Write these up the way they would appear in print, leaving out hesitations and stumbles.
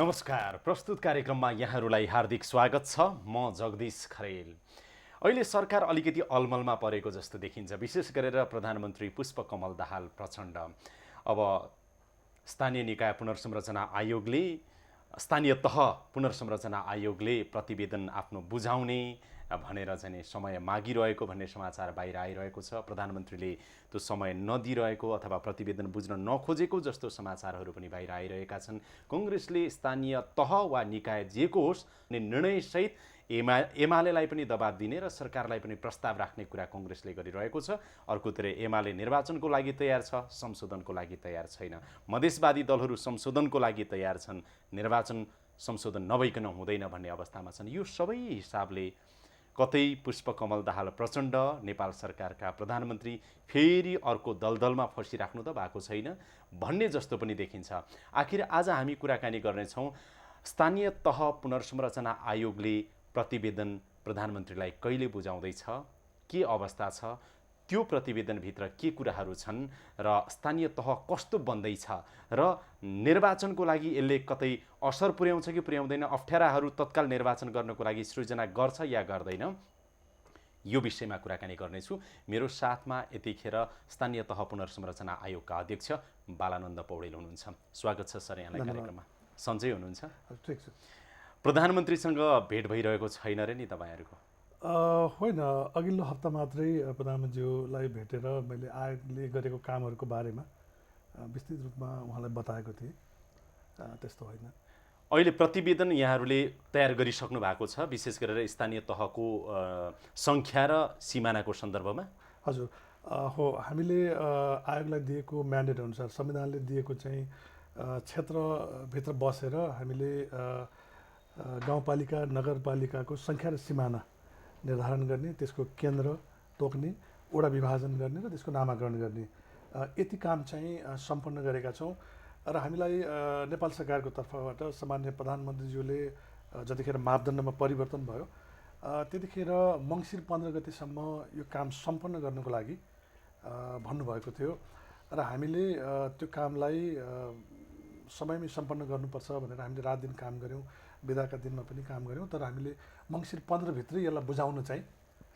नमस्कार। प्रस्तुत कार्यक्रममा यहाँहरूलाई हार्दिक स्वागत छ। म जगदीश खरेल। अहिले सरकार अलिकति अलमलमा परेको जस्तो देखिन्छ, विशेष गरेर प्रधानमन्त्री पुष्पकमल दाहाल प्रचण्ड। अब स्थानीय निकाय पुनर्संरचना आयोगले स्थानीय तह पुनर्संरचना आयोगले प्रतिवेदन आफ्नो बुझाउने भनेर चाहिँ समय मागिरहेको भन्ने समाचार बाहिर आइरहेको छ। प्रधानमन्त्रीले त्यो समय नदिइरहेको अथवा प्रतिवेदन बुझ्न नखोजेको जस्तो समाचारहरू पनि बाहिर आइरहेका छन्। कङ्ग्रेसले स्थानीय तह वा निकाय जेको होस् निर्णयसहित एमालेलाई पनि दबाब दिने र सरकारलाई पनि प्रस्ताव राख्ने कुरा कङ्ग्रेसले गरिरहेको छ। अर्कोतिर एमाले निर्वाचनको लागि तयार छ, संशोधनको लागि तयार छैन। मधेसवादी दलहरू संशोधनको लागि तयार छन्, निर्वाचन संशोधन नभइकन हुँदैन भन्ने अवस्थामा छन्। यो सबै हिसाबले कतै पुष्पकमल दाहाल प्रचण्ड नेपाल सरकारका प्रधानमन्त्री फेरि अर्को दलदलमा फसिराख्नु त भएको छैन भन्ने जस्तो पनि देखिन्छ। आखिर आज हामी कुराकानी गर्नेछौँ, स्थानीय तह पुनर्संरचना आयोगले प्रतिवेदन प्रधानमन्त्रीलाई कहिले बुझाउँदैछ, के अवस्था छ, त्यो प्रतिवेदनभित्र के कुराहरू छन् र स्थानीय तह कस्तो बन्दैछ र निर्वाचनको लागि यसले कतै असर पुर्याउँछ कि पुर्याउँदैन, अप्ठ्याराहरू तत्काल निर्वाचन गर्नको लागि सृजना गर्छ या गर्दैन, यो विषयमा कुराकानी गर्नेछु। मेरो साथमा यतिखेर स्थानीय तह पुनर्संरचना आयोगका अध्यक्ष बालानन्द पौडेल हुनुहुन्छ। स्वागत छ सर यहाँलाई कार्यक्रममा। सन्चै हुनुहुन्छ? ठिक छ। प्रधानमन्त्रीसँग भेट भइरहेको छैन रे नि तपाईँहरूको? होइन, अघिल्लो हप्ता मात्रै प्रधानमन्त्रीज्यूलाई भेटेर मैले आयोगले गरेको कामहरूको बारेमा विस्तृत रूपमा उहाँलाई बताएको थिएँ। त्यस्तो होइन। अहिले प्रतिवेदन यहाँहरूले तयार गरिसक्नु भएको छ, विशेष गरेर स्थानीय तहको सङ्ख्या र सिमानाको सन्दर्भमा? हजुर, हो। हामीले आयोगलाई दिएको म्यान्डेट अनुसार संविधानले दिएको चाहिँ क्षेत्रभित्र बसेर हामीले गाउँपालिका नगरपालिकाको सङ्ख्या र सिमाना निर्धारण गर्ने, त्यसको केन्द्र तोक्ने, वडा विभाजन गर्ने र त्यसको नामाकरण गर्ने, यति काम चाहिँ सम्पन्न गरेका छौँ। र हामीलाई नेपाल सरकारको तर्फबाट सामान्य प्रधानमन्त्रीज्यूले जतिखेर मापदण्डमा परिवर्तन भयो त्यतिखेर मङ्सिर 15 गतेसम्म यो काम सम्पन्न गर्नको लागि भन्नुभएको थियो र हामीले त्यो कामलाई समयमै सम्पन्न गर्नुपर्छ भनेर हामीले रात दिन काम गऱ्यौँ, बिदाका दिनमा पनि काम गऱ्यौँ। तर हामीले मङ्सिर 15 भित्रै यसलाई बुझाउन चाहिँ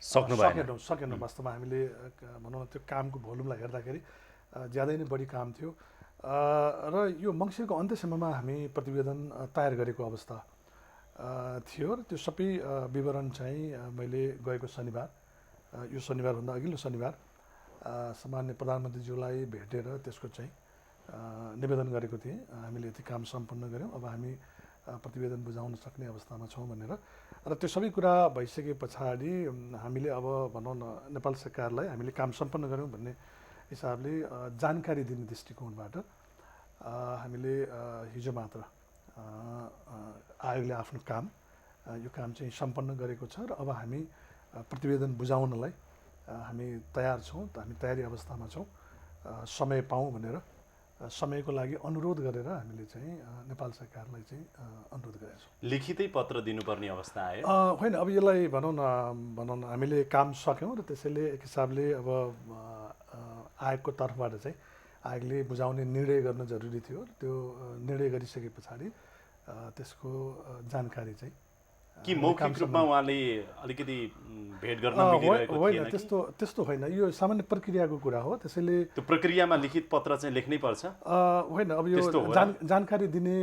सकेनौँ। वास्तवमा हामीले भनौँ न त्यो कामको भोल्युमलाई हेर्दाखेरि ज्यादै नै बढी काम थियो र यो मङ्सिरको अन्त्यसम्ममा हामी प्रतिवेदन तयार गरेको अवस्था थियो र त्यो सबै विवरण चाहिँ मैले गएको शनिबार, यो शनिबारभन्दा अघिल्लो शनिबार सामान्य प्रधानमन्त्रीज्यूलाई भेटेर त्यसको चाहिँ निवेदन गरेको थिएँ। हामीले यति काम सम्पन्न गऱ्यौँ, अब हामी प्रतिवेदन बुझाउन सक्ने अवस्थामा छौँ भनेर। र त्यो सबै कुरा भइसके पछाडि हामीले अब भनौँ न नेपाल सरकारलाई हामीले काम सम्पन्न गऱ्यौँ भन्ने हिसाबले जानकारी दिने दृष्टिकोणबाट हामीले हिजो मात्र आयोगले आफ्नो काम यो काम चाहिँ सम्पन्न गरेको छ र अब हामी प्रतिवेदन बुझाउनलाई हामी तयार छौँ। हामी तयारी अवस्थामा छौँ। समय पाऊँ भनेर समयको लागि अनुरोध गरेर हामीले चाहिँ नेपाल सरकारलाई चाहिँ अनुरोध गरेका छौँ। लिखितै पत्र दिनुपर्ने अवस्था आयो? होइन, अब यसलाई भनौँ न हामीले काम सक्यौँ र त्यसैले एक हिसाबले अब आयोगको तर्फबाट चाहिँ आयोगले बुझाउने निर्णय गर्न जरुरी थियो। त्यो निर्णय गरिसके पछाडि त्यसको जानकारी चाहिँ कि मौखिक रूपमा उहाँले अलिकति भेट गर्न मिलिरहेको थिएन? होइन, त्यस्तो होइन। यो सामान्य प्रक्रियाको कुरा हो। त्यसैले त्यो प्रक्रियामा लिखित पत्र चाहिँ लेख्नै पर्छ? होइन, अब यो जानकारी दिने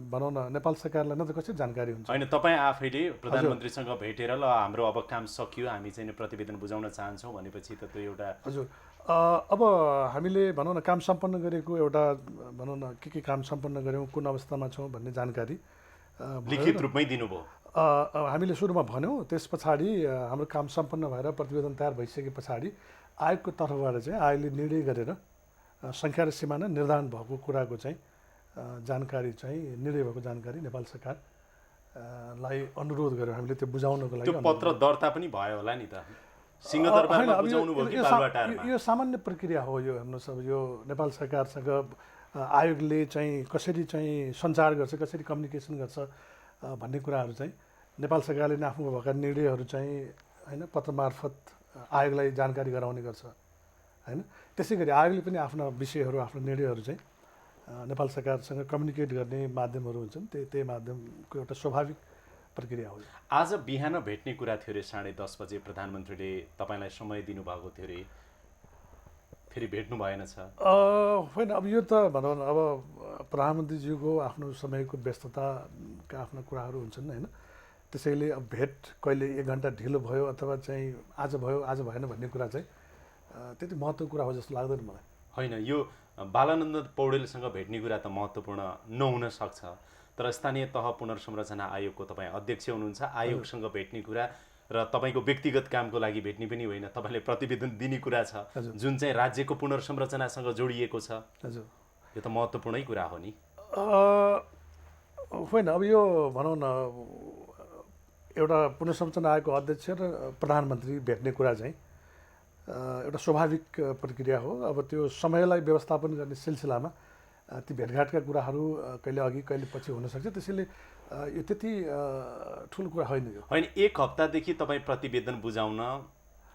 भनौँ न नेपाल सरकारलाई न त कसरी जानकारी हुन्छ? होइन, तपाईँ आफैले प्रधानमन्त्रीसँग भेटेर ल हाम्रो अब काम सकियो, हामी चाहिँ प्रतिवेदन बुझाउन चाहन्छौँ भनेपछि त त्यो एउटा... हजुर, अब हामीले भनौँ न काम सम्पन्न गरेको एउटा भनौँ न के काम सम्पन्न गऱ्यौँ, कुन अवस्थामा छौँ भन्ने जानकारी लिखित रूपमै दिनुभयो? हामीले सुरुमा भन्यौँ। त्यस पछाडि हाम्रो काम सम्पन्न भएर प्रतिवेदन तयार भइसके पछाडि आयोगको तर्फबाट चाहिँ आयोगले निर्णय गरेर सङ्ख्या र सिमाना निर्धारण भएको कुराको चाहिँ जानकारी चाहिँ निर्णय भएको जानकारी नेपाल सरकारलाई अनुरोध गर्यौँ हामीले त्यो बुझाउनको लागि। त्यो पत्र दर्ता पनि भयो होला नि त? सिंहदरबारमा बुझाउनु भयो कि बालुवाटारमा? यो सामान्य प्रक्रिया हो। यो हेर्नुहोस्, अब यो नेपाल सरकारसँग आयोगले चाहिँ कसरी चाहिँ सञ्चार गर्छ, कसरी कम्युनिकेसन गर्छ भन्ने कुराहरू चाहिँ नेपाल सरकारले नै आफ्नो भएका निर्णयहरू चाहिँ होइन पत्र मार्फत आयोगलाई जानकारी गराउने गर्छ होइन। त्यसै गरी आयोगले पनि आफ्ना विषयहरू, आफ्नो निर्णयहरू चाहिँ नेपाल सरकारसँग कम्युनिकेट गर्ने माध्यमहरू हुन्छन् त्यही माध्यमको एउटा स्वाभाविक प्रक्रिया हो। आज बिहान भेट्ने कुरा थियो अरे 10:30 बजे प्रधानमन्त्रीले तपाईँलाई समय दिनुभएको थियो अरे, फेरि भेट्नु भएन छ? होइन, अब यो त भनौँ न, अब प्रधानमन्त्रीज्यूको आफ्नो समयको व्यस्तताका आफ्ना कुराहरू हुन्छन् होइन। त्यसैले अब भेट कहिले 1 घन्टा ढिलो भयो अथवा चाहिँ आज भयो आज भएन भन्ने कुरा चाहिँ त्यति महत्त्वको कुरा हो जस्तो लाग्दैन मलाई। होइन, यो बालानन्द पौडेलसँग भेट्ने कुरा त महत्त्वपूर्ण नहुन सक्छ, तर स्थानीय तह पुनर्संरचना आयोगको तपाईँ अध्यक्ष हुनुहुन्छ, आयोगसँग भेट्ने कुरा र तपाईँको व्यक्तिगत कामको लागि भेट्ने पनि होइन, तपाईँले प्रतिवेदन दिने कुरा छ जुन चाहिँ राज्यको पुनर्संरचनासँग जोडिएको छ। हजुर, यो त महत्त्वपूर्णै कुरा हो नि। होइन, अब यो भनौँ न, एउटा पुनर्संरचना आयोगको अध्यक्ष र प्रधानमन्त्री भेट्ने कुरा चाहिँ एउटा स्वाभाविक प्रक्रिया हो। अब त्यो समयलाई व्यवस्थापन गर्ने सिलसिलामा ती भेटघाटका कुराहरू कहिले अघि कहिले पछि हुनसक्छ, त्यसैले यो त्यति ठुलो कुरा होइन। यो होइन, 1 हप्तादेखि तपाईँ प्रतिवेदन बुझाउन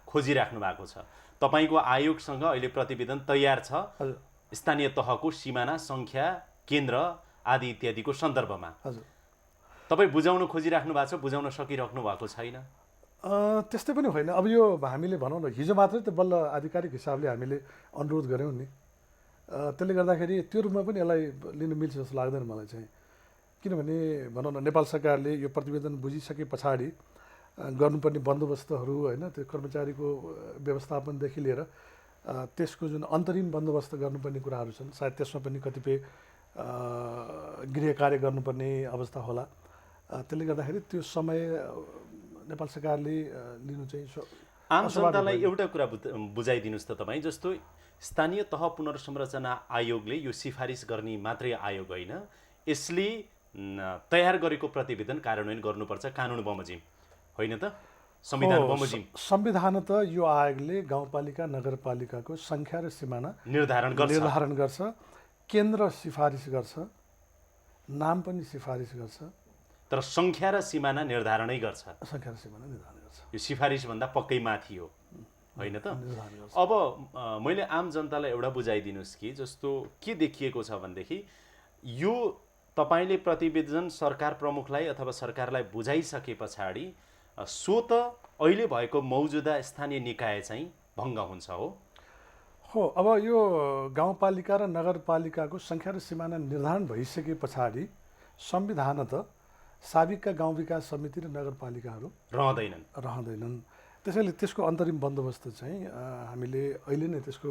खोजिराख्नु भएको छ, तपाईँको आयोगसँग अहिले प्रतिवेदन तयार छ स्थानीय तहको सिमाना सङ्ख्या केन्द्र आदि इत्यादिको सन्दर्भमा। हजुर, तपाईँ बुझाउन खोजिराख्नु भएको छ, बुझाउन सकिराख्नु भएको छैन? त्यस्तै पनि होइन। अब यो हामीले भनौँ न, हिजो मात्रै त बल्ल आधिकारिक हिसाबले हामीले अनुरोध गऱ्यौँ नि, त्यसले गर्दाखेरि त्यो रूपमा पनि यसलाई लिनु मिल्छ जस्तो लाग्दैन मलाई चाहिँ। किनभने भनौँ न, नेपाल सरकारले यो प्रतिवेदन बुझिसके पछाडि गर्नुपर्ने बन्दोबस्तहरू होइन, त्यो कर्मचारीको व्यवस्थापनदेखि लिएर त्यसको जुन अन्तरिम बन्दोबस्त गर्नुपर्ने कुराहरू छन्, सायद त्यसमा पनि कतिपय गृह कार्य गर्नुपर्ने अवस्था होला। त्यसले गर्दाखेरि त्यो समय नेपाल सरकारले लिनु चाहिँ आम जनतालाई एउटा कुरा बुझाइदिनुहोस् त तपाईँ, जस्तो स्थानीय तह पुनर्संरचना आयोगले यो सिफारिस गर्ने मात्रै आयोग होइन, यसले तयार गरेको प्रतिवेदन कार्यान्वयन गर्नुपर्छ, कानुन बमोजिम होइन त, संविधान बमोजिम। संविधान त यो आयोगले गाउँपालिका नगरपालिकाको सङ्ख्या र सिमाना निर्धारण गर्छ, केन्द्र सिफारिस गर्छ, नाम पनि सिफारिस गर्छ, तर सङ्ख्या र सिमाना निर्धारणै गर्छ। सङ्ख्या र सिमाना निर्धारण गर्छ। यो सिफारिसभन्दा पक्कै माथि हो होइन त। अब मैले आम जनतालाई एउटा बुझाइदिनुहोस् कि जस्तो के देखिएको छ भनेदेखि यो तपाईँले प्रतिवेदन सरकार प्रमुखलाई अथवा सरकारलाई बुझाइसके पछाडि सो त अहिले भएको मौजुदा स्थानीय निकाय चाहिँ भङ्ग हुन्छ हो। अब यो गाउँपालिका र नगरपालिकाको सङ्ख्या र सिमाना निर्धारण भइसके पछाडि संविधान त साबिकका गाउँ विकास समिति र नगरपालिकाहरू रहँदैनन्। त्यसैले त्यसको अन्तरिम बन्दोबस्त चाहिँ हामीले अहिले नै त्यसको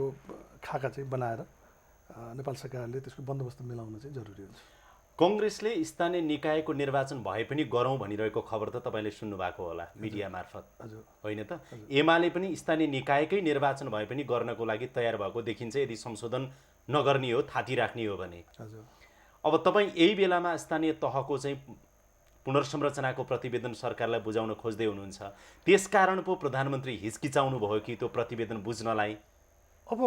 खाका चाहिँ बनाएर नेपाल सरकारले त्यसको बन्दोबस्त मिलाउन चाहिँ जरुरी हुन्छ। कङ्ग्रेसले स्थानीय निकायको निर्वाचन भए पनि गरौँ भनिरहेको खबर त तपाईँले सुन्नुभएको होला मिडिया मार्फत होइन त। एमाले पनि स्थानीय निकायकै निर्वाचन भए पनि गर्नको लागि तयार भएको देखिन्छ, यदि संशोधन नगर्ने हो, थाती राख्ने हो भने। अब तपाईँ यही बेलामा स्थानीय तहको चाहिँ पुनर्संरचनाको प्रतिवेदन सरकारलाई बुझाउन खोज्दै हुनुहुन्छ, त्यसकारण पो प्रधानमन्त्री हिचकिचाउनु भयो कि त्यो प्रतिवेदन बुझ्नलाई? अब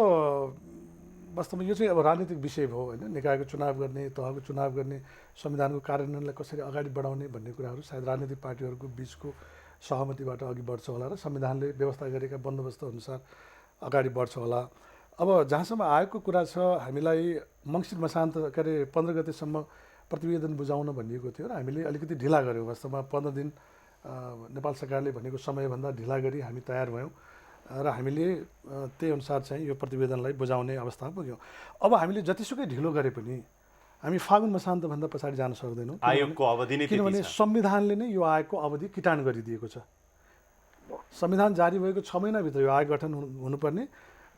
वास्तवमा यो चाहिँ अब राजनीतिक विषय भयो होइन। निकायको चुनाव गर्ने, तहको चुनाव गर्ने, संविधानको कार्यान्वयनलाई कसरी अगाडि बढाउने भन्ने कुराहरू सायद राजनीतिक पार्टीहरूको बिचको सहमतिबाट अघि बढ्छ होला र संविधानले व्यवस्था गरेका बन्दोबस्त अनुसार अगाडि बढ्छ होला। अब जहाँसम्म आयोगको कुरा छ, हामीलाई मङ्सिर मसान्त के अरे 15 गतेसम्म प्रतिवेदन बुझाउन भनिएको थियो र हामीले अलिकति ढिला गऱ्यौँ। वास्तवमा 15 दिन नेपाल सरकारले भनेको समयभन्दा ढिला गरी हामी तयार भयौँ र हामीले त्यही अनुसार चाहिँ यो प्रतिवेदनलाई बुझाउने अवस्थामा पुग्यौँ। अब हामीले जतिसुकै ढिलो गरे पनि हामी फागुन मसान्तभन्दा पछाडि जान सक्दैनौँ, आयोगको अवधि नै, किनभने संविधानले नै यो आयोगको अवधि किटान गरिदिएको छ। संविधान जारी भएको 6 महिनाभित्र यो आयोग गठन हुनुपर्ने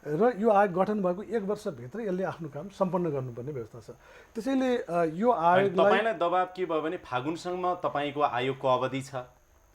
र यो आयोग गठन भएको 1 वर्षभित्रै यसले आफ्नो काम सम्पन्न गर्नुपर्ने व्यवस्था छ। त्यसैले यो आयोगलाई तपाईँलाई दबाब के भयो भने फागुनसम्म तपाईँको आयोगको अवधि छ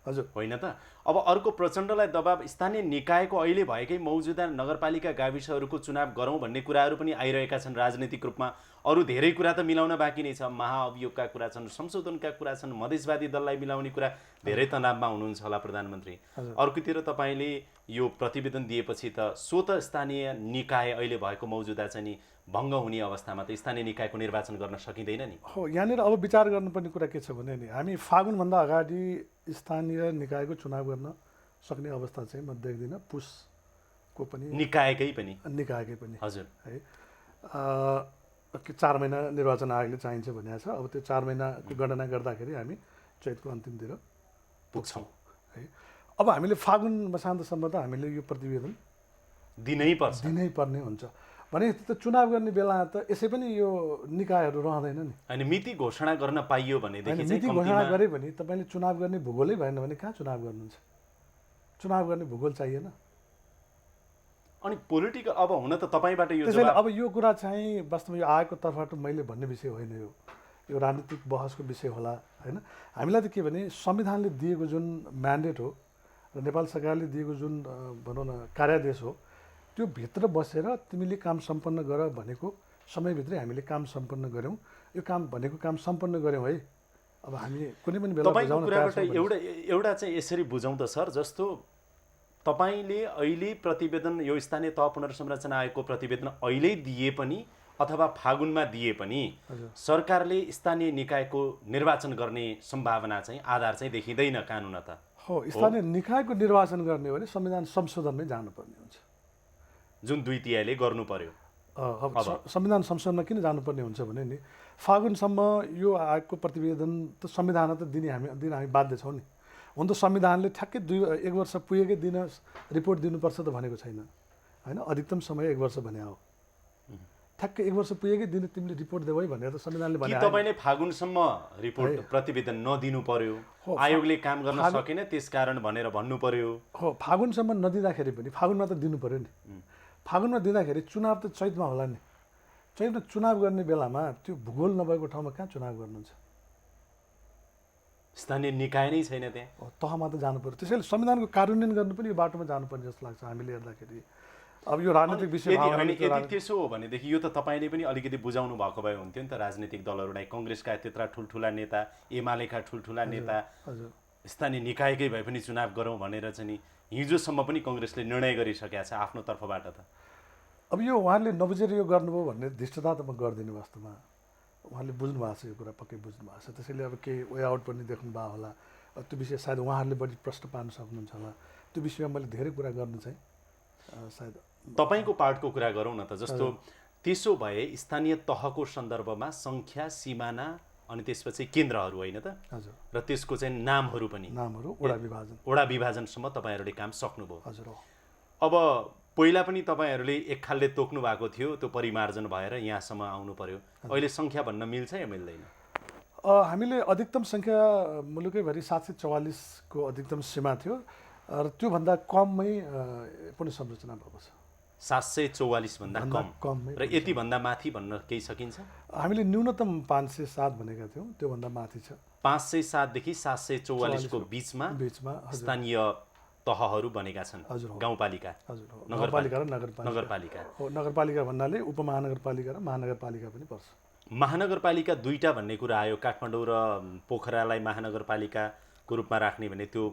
हजुर होइन त। अब अर्को प्रचण्डलाई दबाब स्थानीय निकायको अहिले भएकै मौजुदा नगरपालिका गाविसहरूको चुनाव गरौँ भन्ने कुराहरू पनि आइरहेका छन् राजनीतिक रूपमा। अरू धेरै कुरा त मिलाउन बाँकी नै छ, महाअभियोगका कुरा छन्, संशोधनका कुरा छन्, मधेसवादी दललाई मिलाउने कुरा, धेरै तनावमा हुनुहुन्छ होला प्रधानमन्त्री। अर्कोतिर तपाईँले यो प्रतिवेदन दिएपछि त सो त स्थानीय निकाय अहिले भएको मौजुदा चाहिँ नि भङ्ग हुने अवस्थामा त स्थानीय निकायको निर्वाचन गर्न सकिँदैन नि हो। यहाँनिर अब विचार गर्नुपर्ने कुरा के छ भने नि, हामी फागुनभन्दा अगाडि स्थानीय निकायको चुनाव गर्न सक्ने अवस्था चाहिँ म देख्दिनँ। पुसको पनि निकायकै पनि हजुर है। 4 महिना निर्वाचन आयोगले चाहिन्छ भनेको छ। अब त्यो 4 महिनाको गणना गर्दाखेरि हामी चैतको अन्तिमतिर पुग्छौँ है। अब हामीले फागुन मसान्तसम्म त हामीले यो प्रतिवेदन दिनै पर्ने हुन्छ भने त चुनाव गर्ने बेला त यसै पनि यो निकायहरू रहँदैन नि। अनि मिति घोषणा गर्न पाइयो भनेदेखि चाहिँ मिति घोषणा गरे भने तपाईँले चुनाव गर्ने भूगोलै भएन भने कहाँ चुनाव गर्नुहुन्छ? चुनाव गर्ने भूगोल चाहिएन। अनि पोलिटिकल अब हुन त तपाईँबाट यो त्यसैले अब यो कुरा चाहिँ वास्तवमा यो आयोगको तर्फबाट मैले भन्ने विषय होइन, यो राजनीतिक बहसको विषय होला होइन। हामीलाई त के भने संविधानले दिएको जुन म्यान्डेट हो र नेपाल सरकारले दिएको जुन भनौँ न कार्यादेश हो त्यो भित्र बसेर तिमीले काम सम्पन्न गर भनेको समयभित्रै हामीले काम सम्पन्न गऱ्यौँ। यो काम भनेको काम सम्पन्न गऱ्यौँ है। अब हामी कुनै पनि बेला तपाईँको कुराबाट एउटा चाहिँ यसरी बुझौँ त सर, जस्तो तपाईँले अहिले प्रतिवेदन यो स्थानीय तह पुनर्संरचना आयोगको प्रतिवेदन अहिले दिए पनि अथवा फागुनमा दिए पनि सरकारले स्थानीय निकायको निर्वाचन गर्ने सम्भावना चाहिँ आधार चाहिँ देखिँदैन कानुन त हो। स्थानीय निकायको निर्वाचन गर्ने हो भने संविधान संशोधनमै जानुपर्ने हुन्छ, जुन 2/3 गर्नु पर्यो। अब संविधान संशोधनमा किन जानुपर्ने हुन्छ भने नि फागुनसम्म यो आयोगको प्रतिवेदन त संविधान त दिन हामी बाध्य छौँ नि। हुन त संविधानले ठ्याक्कै 1 वर्ष पुगेकै दिन रिपोर्ट दिनुपर्छ त भनेको छैन होइन। अधिकतम समय 1 वर्ष भने हो। ठ्याक्कै 1 वर्ष पुगेकै दिन तिमीले रिपोर्ट देऊ है भनेर त संविधानले भने। तपाईँले फागुनसम्म रिपोर्ट प्रतिवेदन नदिनु पर्यो, आयोगले काम गर्न सकेन त्यसकारण भनेर भन्नु पर्यो। हो, फागुनसम्म नदिँदाखेरि पनि फागुनमा त दिनु पर्यो नि। फागुनमा दिँदाखेरि चुनाव त चैतमा होला नि। चैतमा चुनाव गर्ने बेलामा त्यो भूगोल नभएको ठाउँमा कहाँ चुनाव गर्नुहुन्छ? स्थानीय निकाय नै छैन त्यहाँ, तहमा त जानु पर्यो। त्यसैले संविधानको कार्यान्वयन गर्नु पनि यो बाटोमा जानुपर्ने जस्तो लाग्छ हामीले हेर्दाखेरि। अब यो राजनीतिक विषय यदि त्यसो हो भनेदेखि यो त तपाईँले पनि अलिकति बुझाउनु भएको भए हुन्थ्यो नि त राजनीतिक दलहरूलाई। कङ्ग्रेसका त्यत्रा ठुल्ठुला नेता, एमालेका ठुल्ठुला नेता स्थानीय निकायकै भए पनि चुनाव गरौँ भनेर चाहिँ नि हिजोसम्म पनि कङ्ग्रेसले निर्णय गरिसकेको छ आफ्नो तर्फबाट त। अब यो उहाँले नबुझेर यो गर्नुभयो भन्ने धृष्टता त म गर्दिनँ। वास्तवमा उहाँले बुझ्नु भएको छ, यो कुरा पक्कै बुझ्नु भएको छ। त्यसैले अब केही वे आउट पनि देख्नु भएको होला। त्यो विषय सायद उहाँहरूले बढी प्रश्न पार्न सक्नुहुन्छ होला। त्यो विषयमा मैले धेरै कुरा गर्नु चाहिँ सायद तपाईँको पार्टको कुरा गरौँ न त। जस्तो त्यसो भए स्थानीय तहको सन्दर्भमा सङ्ख्या, सिमाना अनि त्यसपछि केन्द्रहरू होइन त, हजुर, र त्यसको चाहिँ नामहरू पनि, वडा विभाजनसम्म तपाईँहरूले काम सक्नुभयो। हजुर। अब पहिला पनि तपाईँहरूले एक खालले तोक्नु भएको थियो, त्यो परिमार्जन भएर यहाँसम्म आउनु पर्यो। अहिले सङ्ख्या भन्न मिल्छ या मिल्दैन? हामीले अधिकतम सङ्ख्या मुलुकैभरि 744 को अधिकतम सीमा थियो र त्योभन्दा कममै पुनर्संरचना भएको छ। 744 भन्दा कम र यतिभन्दा माथि भन्न केही सकिन्छ? हामीले न्यूनतम 507 भनेका थियौँ, त्योभन्दा माथि छ। 507 देखि 744 को बिचमा स्थानीय तहहरू बनेका छन्। गाउँपालिका, नगरपालिका र नगरपालिका हो। नगरपालिका भन्नाले उपमहानगरपालिका र महानगरपालिका पनि पर्छ। महानगरपालिका दुईटा भन्ने कुरा आयो। काठमाडौँ र पोखरालाई महानगरपालिकाको रूपमा राख्ने भने त्यो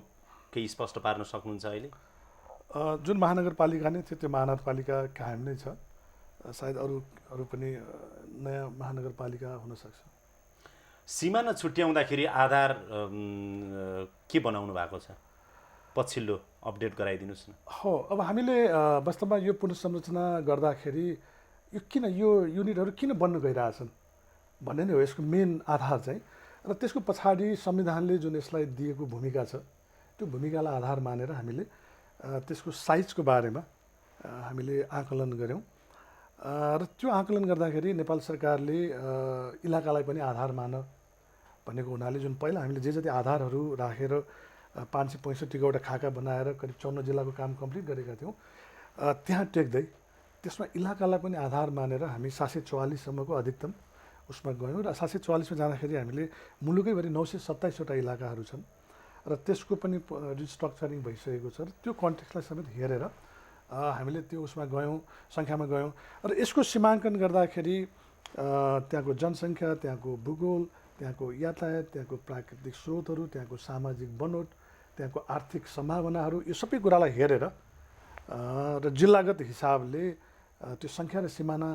केही स्पष्ट पार्न सक्नुहुन्छ अहिले? जुन महानगरपालिका नै थियो त्यो महानगरपालिका कायम नै छ। सायद अरू पनि नयाँ महानगरपालिका हुनसक्छ। सिमाना छुट्याउँदाखेरि आधार के बनाउनु भएको छ? पछिल्लो अपडेट गराइदिनुहोस् न। हो, अब हामीले वास्तवमा यो पुनर्संरचना गर्दाखेरि यो किन यो युनिटहरू किन बन्न गइरहेछन् भन्ने नै हो यसको मेन आधार चाहिँ। र त्यसको पछाडि संविधानले जुन यसलाई दिएको भूमिका छ त्यो भूमिकालाई आधार मानेर हामीले त्यसको साइजको बारेमा हामीले आकलन गऱ्यौँ। र त्यो आकलन गर्दाखेरि नेपाल सरकारले इलाकालाई पनि आधार मान भनेको हुनाले जुन पहिला हामीले जे जति आधारहरू राखेर 565 वटा खाका बनाएर करिब 54 जिल्लाको काम कम्प्लिट गरेका थियौँ, त्यहाँ टेक्दै त्यसमा इलाकालाई पनि आधार मानेर हामी 744 सम्मको अधिकतम उसमा गयौँ। र 744 मा जाँदाखेरि हामीले मुलुकैभरि 927 वटा इलाकाहरू छन् र त्यसको पनि रिस्ट्रक्चरिङ भइसकेको छ। र त्यो कन्टेक्स्टलाई समेत हेरेर हामीले त्यो उसमा गयौँ, सङ्ख्यामा गयौँ। र यसको सीमाङ्कन गर्दाखेरि त्यहाँको जनसङ्ख्या, त्यहाँको भूगोल, त्यहाँको यातायात, त्यहाँको प्राकृतिक स्रोतहरू, त्यहाँको सामाजिक बनोट, त्यहाँको आर्थिक सम्भावनाहरू, यो सबै कुरालाई हेरेर र जिल्लागत हिसाबले त्यो सङ्ख्या र सिमाना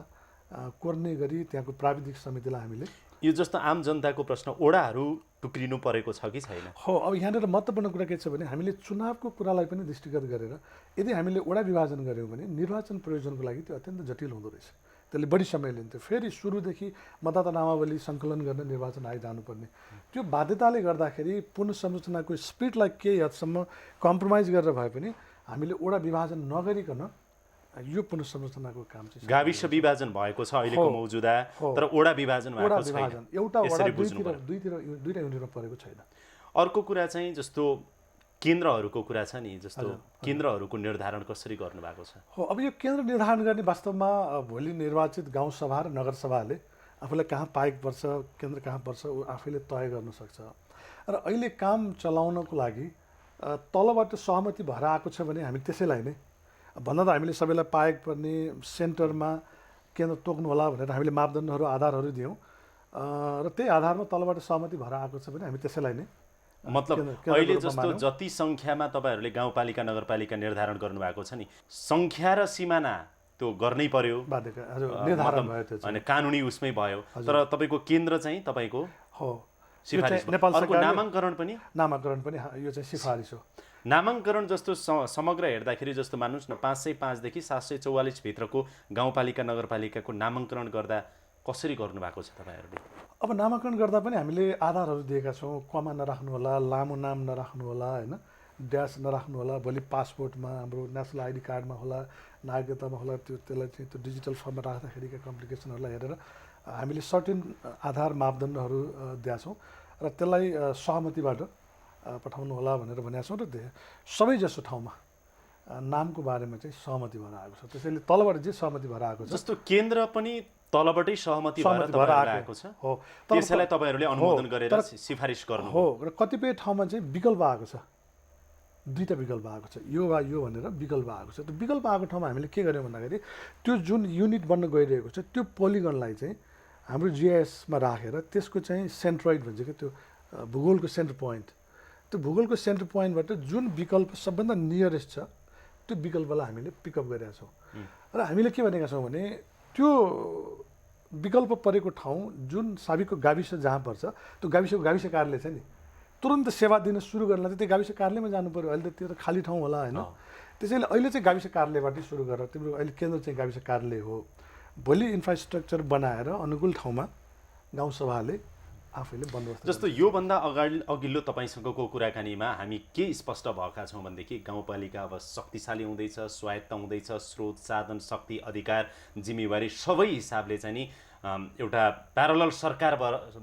कोर्ने गरी त्यहाँको प्राविधिक समितिलाई हामीले यो जस्तो आम जनताको प्रश्न ओडाहरू टुक्रिनु परेको छ कि छैन? हो, अब यहाँनिर महत्त्वपूर्ण कुरा के छ भने हामीले चुनावको कुरालाई पनि दृष्टिगत गरेर यदि हामीले ओडा विभाजन गऱ्यौँ भने निर्वाचन प्रयोजनको लागि त्यो अत्यन्त जटिल हुँदो रहेछ। त्यसले बढी समय लिन्थ्यो। फेरि सुरुदेखि मतदाता नामावली सङ्कलन गर्न निर्वाचन आयोग जानुपर्ने, त्यो बाध्यताले गर्दाखेरि पुनर्संरचनाको स्पिडलाई केही हदसम्म कम्प्रोमाइज गरेर भए पनि हामीले वडा विभाजन नगरिकन यो पुनर्संरचनाको काम चाहिँ गाविस विभाजन भएको छ अहिलेको मौजुदा, तर वडा विभाजन वडा भएको छैन। विभाजन एउटा वडा यसरी बुझ्नु दुईटा युनिटमा परेको छैन। अर्को कुरा चाहिँ जस्तो केन्द्रहरूको कुरा छ नि, जस्तो केन्द्रहरूको निर्धारण कसरी गर्नु भएको छ? हो, अब यो केन्द्र निर्धारण गर्ने वास्तवमा भोलि निर्वाचित गाउँसभा र नगरसभाले आफूलाई कहाँ पाएको पर्छ, केन्द्र कहाँ पर्छ, ऊ आफैले तय गर्न सक्छ। र अहिले काम चलाउनको लागि तलबाट सहमति भएर आएको छ भने हामी त्यसैलाई नै भन्दा त हामीले सबैलाई पाएको पर्ने सेन्टरमा केन्द्र तोक्नु होला भनेर हामीले मापदण्डहरू आधारहरू दियौँ र त्यही आधारमा तलबाट सहमति भएर आएको छ भने हामी त्यसैलाई नै मतलब अहिले जस्तो जति सङ्ख्यामा तपाईँहरूले गाउँपालिका नगरपालिका निर्धारण गर्नुभएको छ नि, सङ्ख्या र सिमाना त्यो गर्नै पर्यो, निर्धारण भयो त्यो अनि कानुनी उसमै भयो, तर तपाईँको केन्द्र चाहिँ तपाईँको हो सिफारिस। नेपाल अर्को नामाङ्करण पनि यो चाहिँ सिफारिस हो। नामाङ्करण जस्तो समग्र हेर्दाखेरि जस्तो मान्नुहोस् न 505 देखि 744 भित्रको गाउँपालिका नगरपालिकाको नामाङ्करण गर्दा कसरी गर्नुभएको छ तपाईँहरूले? अब नामाकरण गर्दा पनि हामीले आधारहरू दिएका छौँ, कमा नराख्नु होला, लामो नाम नराख्नु होला, होइन, ड्यास नराख्नु होला, भोलि पासपोर्टमा हाम्रो नेसनल आइडी कार्डमा होला, नागरिकतामा होला, त्यसलाई चाहिँ त्यो डिजिटल फर्ममा राख्दाखेरिका कम्प्लिकेसनहरूलाई हेरेर हामीले सर्टेन आधार मापदण्डहरू दिएका छौँ र त्यसलाई सहमतिबाट पठाउनु होला भनेर भनेका छौँ। र सबैजसो ठाउँमा नामको बारेमा चाहिँ सहमति भएर आएको छ। त्यसैले तलबाट जे सहमति भएर आएको छ, जस्तो केन्द्र पनि तलबाटै सहमति भएर आएको छ, हो, त्यसैलाई तपाईँहरूले अनुमोदन गरेर सिफारिस गर्नु हो। र कतिपय ठाउँमा चाहिँ विकल्प आएको छ, दुईवटा विकल्प आएको छ, यो वा यो भनेर विकल्प आएको छ। त्यो विकल्प आएको ठाउँमा हामीले के गर्यौँ भन्दाखेरि त्यो जुन युनिट बन्न गइरहेको छ त्यो पोलिगनलाई चाहिँ हाम्रो जिआइएसमा राखेर त्यसको चाहिँ सेन्ट्रोइड भन्छ कि त्यो भूगोलको सेन्टर पोइन्ट, त्यो भूगोलको सेन्टर पोइन्टबाट जुन विकल्प सबभन्दा नियरेस्ट छ त्यो विकल्पलाई हामीले पिकअप गरेका छौँ। र हामीले के भनेका छौँ भने त्यो विकल्प परेको ठाउँ जुन साबिकको गाविस जहाँ पर्छ त्यो गाविस कार्यालय छ नि, तुरन्त सेवा दिन सुरु गर्नलाई चाहिँ त्यो गाविस कार्यालयमा जानु पऱ्यो। अहिले त त्यो त खाली ठाउँ होला, होइन, त्यसैले अहिले चाहिँ गाविस कार्यालयबाटै सुरु गरेर तिम्रो अहिले केन्द्र चाहिँ गाविस कार्यालय हो। भोलि इन्फ्रास्ट्रक्चर बनाएर अनुकूल ठाउँमा गाउँसभाले आफैले बन्दोबस्त। जस्तो योभन्दा अघिल्लो तपाईँसँगको कुराकानीमा हामी के स्पष्ट भएका छौँ भनेदेखि गाउँपालिका अब शक्तिशाली हुँदैछ, स्वायत्त हुँदैछ, स्रोत साधन शक्ति अधिकार जिम्मेवारी सबै हिसाबले चाहिँ नि एउटा प्यारलल सरकार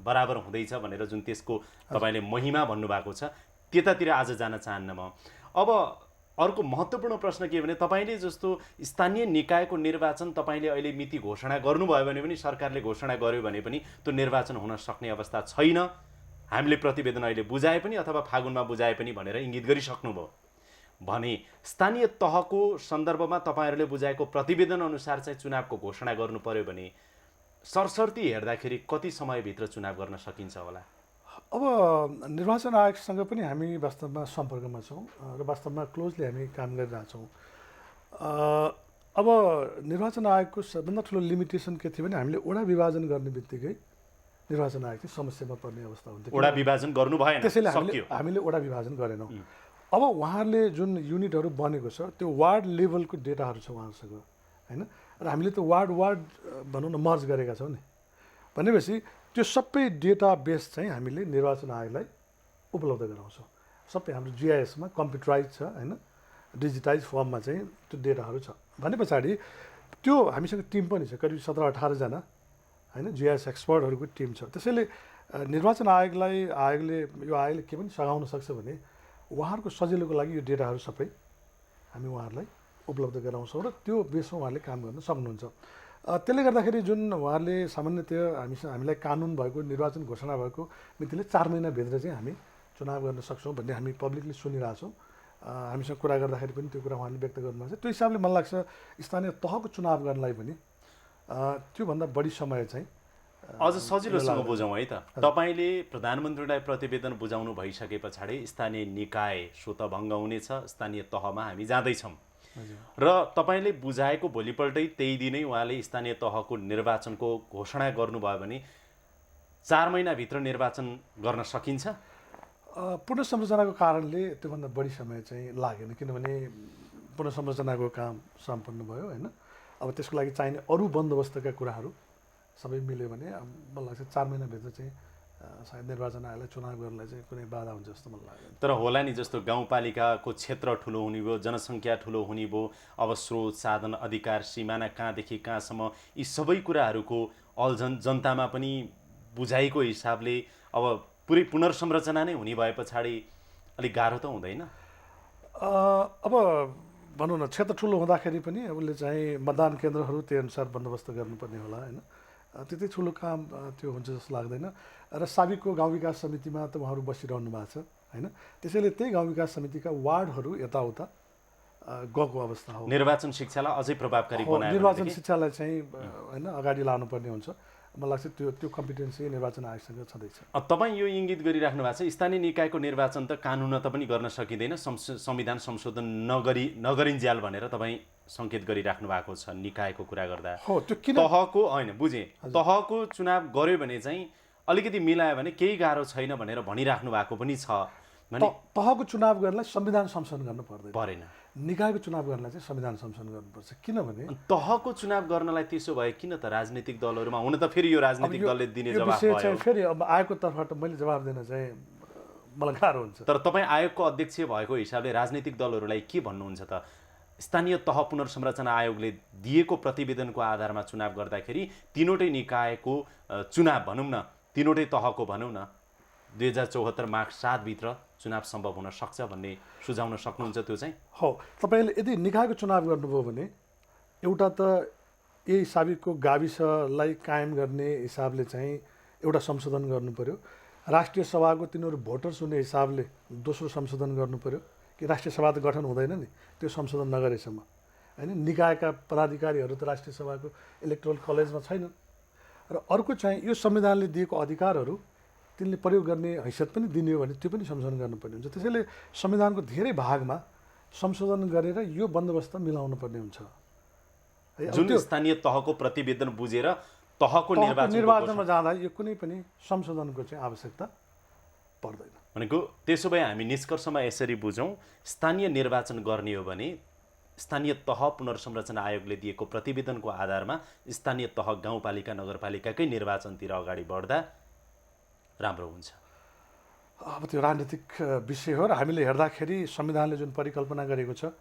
बराबर हुँदैछ भनेर जुन त्यसको तपाईँले महिमा भन्नुभएको छ, त्यतातिर आज जान चाहन्न म। अब अर्को महत्त्वपूर्ण प्रश्न के भने तपाईँले जस्तो स्थानीय निकायको निर्वाचन तपाईँले अहिले मिति घोषणा गर्नुभयो भने पनि, सरकारले घोषणा गर्यो भने पनि त्यो निर्वाचन हुन सक्ने अवस्था छैन, हामीले प्रतिवेदन अहिले बुझाए पनि अथवा फागुनमा बुझाए पनि भनेर इङ्गित गरिसक्नुभयो भने स्थानीय तहको सन्दर्भमा तपाईँहरूले बुझाएको प्रतिवेदन अनुसार चाहिँ चुनावको घोषणा गर्नु पर्यो भने सरसर्ती हेर्दाखेरि कति समयभित्र चुनाव गर्न सकिन्छ होला? अब निर्वाचन आयोगसँग पनि हामी वास्तवमा सम्पर्कमा छौँ र वास्तवमा क्लोजली हामी काम गरिरहेछौँ। अब निर्वाचन आयोगको सबभन्दा ठुलो लिमिटेसन के थियो भने हामीले वडा विभाजन गर्ने बित्तिकै निर्वाचन आयोग चाहिँ समस्यामा पर्ने अवस्था हुन्थ्यो। वडा विभाजन गर्नु भएन, त्यसैले हामीले वडा विभाजन गरेनौँ। अब उहाँहरूले जुन युनिटहरू बनेको छ त्यो वार्ड लेभलको डेटाहरू छ उहाँहरूसँग, होइन, र हामीले त्यो वार्ड भनौँ न मर्ज गरेका छौँ नि, भनेपछि त्यो सबै डेटा बेस चाहिँ हामीले निर्वाचन आयोगलाई उपलब्ध गराउँछौँ। सबै हाम्रो जिआइएसमा कम्प्युटराइज छ, होइन, डिजिटाइज फर्ममा चाहिँ त्यो डेटाहरू छ भने पछाडि त्यो हामीसँग टिम पनि छ, करिब 17-18 जना, होइन, जिआइएस एक्सपर्टहरूको टिम छ। त्यसैले निर्वाचन आयोगले के पनि सघाउन सक्छ भने उहाँहरूको सजिलोको लागि यो डेटाहरू सबै हामी उहाँहरूलाई उपलब्ध गराउँछौँ र त्यो बेसमा उहाँहरूले काम गर्न सक्नुहुन्छ। त्यसले गर्दाखेरि जुन उहाँहरूले सामान्यतया हामीलाई कानुन भएको निर्वाचन घोषणा भएको मितिले 4 महिनाभित्र चाहिँ हामी चुनाव गर्न सक्छौँ भन्ने हामी पब्लिकली सुनिरहेछौँ। हामीसँग कुरा गर्दाखेरि पनि त्यो कुरा उहाँले व्यक्त गर्नुभएको छ। त्यो हिसाबले मलाई लाग्छ स्थानीय तहको चुनाव गर्नलाई पनि त्योभन्दा बढी समय चाहिँ अझ सजिलोसँग बुझौँ है त। तपाईँले प्रधानमन्त्रीलाई प्रतिवेदन बुझाउनु भइसके पछाडि स्थानीय निकाय स्वत भङ्ग हुनेछ, स्थानीय तहमा हामी जाँदैछौँ र तपाईँले बुझाएको भोलिपल्टै त्यही दिनै उहाँले स्थानीय तहको निर्वाचनको घोषणा गर्नुभयो भने 4 महिनाभित्र निर्वाचन गर्न सकिन्छ? पुनर्संरचनाको कारणले त्योभन्दा बढी समय चाहिँ लागेन, किनभने पुनर्संरचनाको काम सम्पन्न भयो, होइन, अब त्यसको लागि चाहिने अरू बन्दोबस्तका कुराहरू सबै मिल्यो भने मलाई लाग्छ 4 महिनाभित्र चाहिँ सायद निर्वाचन आयोगलाई चुनाव गर्नलाई चाहिँ कुनै बाधा हुन्छ जस्तो मलाई लाग्दैन। तर होला नि, जस्तो गाउँपालिकाको क्षेत्र ठुलो हुने भयो, जनसङ्ख्या ठुलो हुने भयो, अब स्रोत साधन अधिकार सिमाना कहाँदेखि कहाँसम्म यी सबै कुराहरूको अल्झन जनतामा पनि बुझाइको हिसाबले अब पुरै पुनर्संरचना नै हुने भए पछाडि अलिक गाह्रो त हुँदैन? अब भनौँ न क्षेत्र ठुलो हुँदाखेरि पनि अब उसले चाहिँ मतदान केन्द्रहरू त्यही अनुसार बन्दोबस्त गर्नुपर्ने होला होइन, त्यति ठुलो काम त्यो हुन्छ जस्तो लाग्दैन। र साबिकको गाउँ विकास समितिमा त उहाँहरू बसिरहनु भएको छ होइन, त्यसैले त्यही गाउँ विकास समितिका वार्डहरू यताउता गएको अवस्था हो। निर्वाचन शिक्षालाई अझै प्रभावकारी बनायो निर्वाचन शिक्षालाई चाहिँ होइन अगाडि लानुपर्ने हुन्छ। मलाई लाग्छ त्यो कम्पिटेन्सी निर्वाचन आयोगसँग छँदैछ। तपाईँ यो इङ्गित गरिराख्नु भएको छ स्थानीय निकायको निर्वाचन त कानुनत पनि गर्न सकिँदैन, संविधान संशोधन नगरिन्ज्याल भनेर तपाईँ सङ्केत गरिराख्नु भएको छ निकायको कुरा गर्दा। हो, त्यो किन तहको होइन बुझेँ, तहको चुनाव गर्यो भने चाहिँ अलिकति मिलायो भने केही गाह्रो छैन भनेर भनिराख्नु भएको पनि छ भने तहको चुनाव गर्नलाई संविधान संशोधन गर्नु परेन, निकायको चुनाव गर्नलाई चाहिँ संविधान संशोधन गर्नुपर्छ। किनभने तहको चुनाव गर्नलाई त्यसो भए किन त राजनीतिक दलहरूमा हुन त फेरि यो राजनीतिक दलले दिने जवाफ विषय चाहिँ भयो। फेरि अब आयोगको तर्फबाट मैले जवाब दिन चाहिँ मलाई गाह्रो हुन्छ। तर तपाईँ आयोगको अध्यक्ष भएको हिसाबले राजनीतिक दलहरूलाई के भन्नुहुन्छ त? स्थानीय तह पुनर्संरचना आयोगले दिएको प्रतिवेदनको आधारमा चुनाव गर्दाखेरि तीनवटै निकायको चुनाव भनौँ न, तीनवटै तहको भनौँ न, 2074 माघ 7 भित्र चुनाव सम्भव हुन सक्छ भन्ने सुझाउन सक्नुहुन्छ? त्यो चाहिँ हो, तपाईँले यदि निकायको चुनाव गर्नुभयो भने एउटा त यही साबिकको गाविसलाई कायम गर्ने हिसाबले चाहिँ एउटा संशोधन गर्नु पर्यो। राष्ट्रिय सभाको तिनीहरू भोटर्स हुने हिसाबले दोस्रो संशोधन गर्नु पर्यो कि राष्ट्रिय सभा त गठन हुँदैन नि त्यो संशोधन नगरेसम्म होइन। निकायका पदाधिकारीहरू त राष्ट्रिय सभाको इलेक्टोरल कलेजमा छैनन्। र अर्को चाहिँ यो संविधानले दिएको अधिकारहरू तिनले प्रयोग गर्ने हैसियत पनि दिने हो भने त्यो पनि संशोधन गर्नुपर्ने हुन्छ। त्यसैले संविधानको धेरै भागमा संशोधन गरेर यो बन्दोबस्त मिलाउनु पर्ने हुन्छ। जुन स्थानीय तहको प्रतिवेदन बुझेर तहको निर्वाचनमा जाँदा यो कुनै पनि संशोधनको चाहिँ आवश्यकता पर्दैन। भनेको त्यसो भए हामी निष्कर्षमा यसरी बुझौँ, स्थानीय निर्वाचन गर्ने हो भने स्थानीय तह पुनर्संरचना आयोगले दिएको प्रतिवेदनको आधारमा स्थानीय तह गाउँपालिका नगरपालिकाकै निर्वाचनतिर अगाडि बढ्दा राम्रो हुन्छ। अब त्यो राजनीतिक विषय हो र हामीले हेर्दाखेरि संविधानले जुन परिकल्पना गरेको छ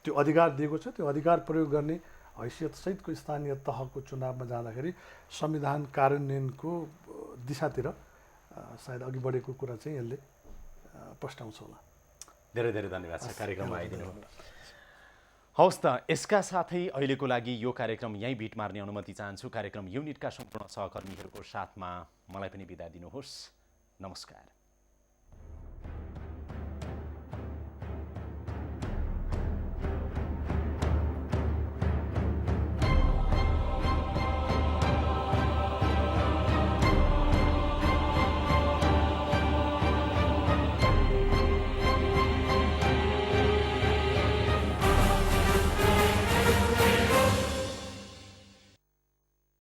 त्यो अधिकार दिएको छ, त्यो अधिकार प्रयोग गर्ने हैसियत सहितको स्थानीय तहको चुनावमा जाँदाखेरि संविधान कार्यान्वयनको दिशातिर सायद अघि बढेको कुरा चाहिँ यसले प्रस्ताउँछ होला। धेरै धेरै धन्यवाद छ कार्यक्रममा आइदिनु। हवस् त, यसका साथै अहिलेको लागि यो कार्यक्रम यहीँ भिट मार्ने अनुमति चाहन्छु। कार्यक्रम युनिटका सम्पूर्ण सहकर्मीहरूको साथमा मलाई पनि बिदा दिनुहोस्। नमस्कार।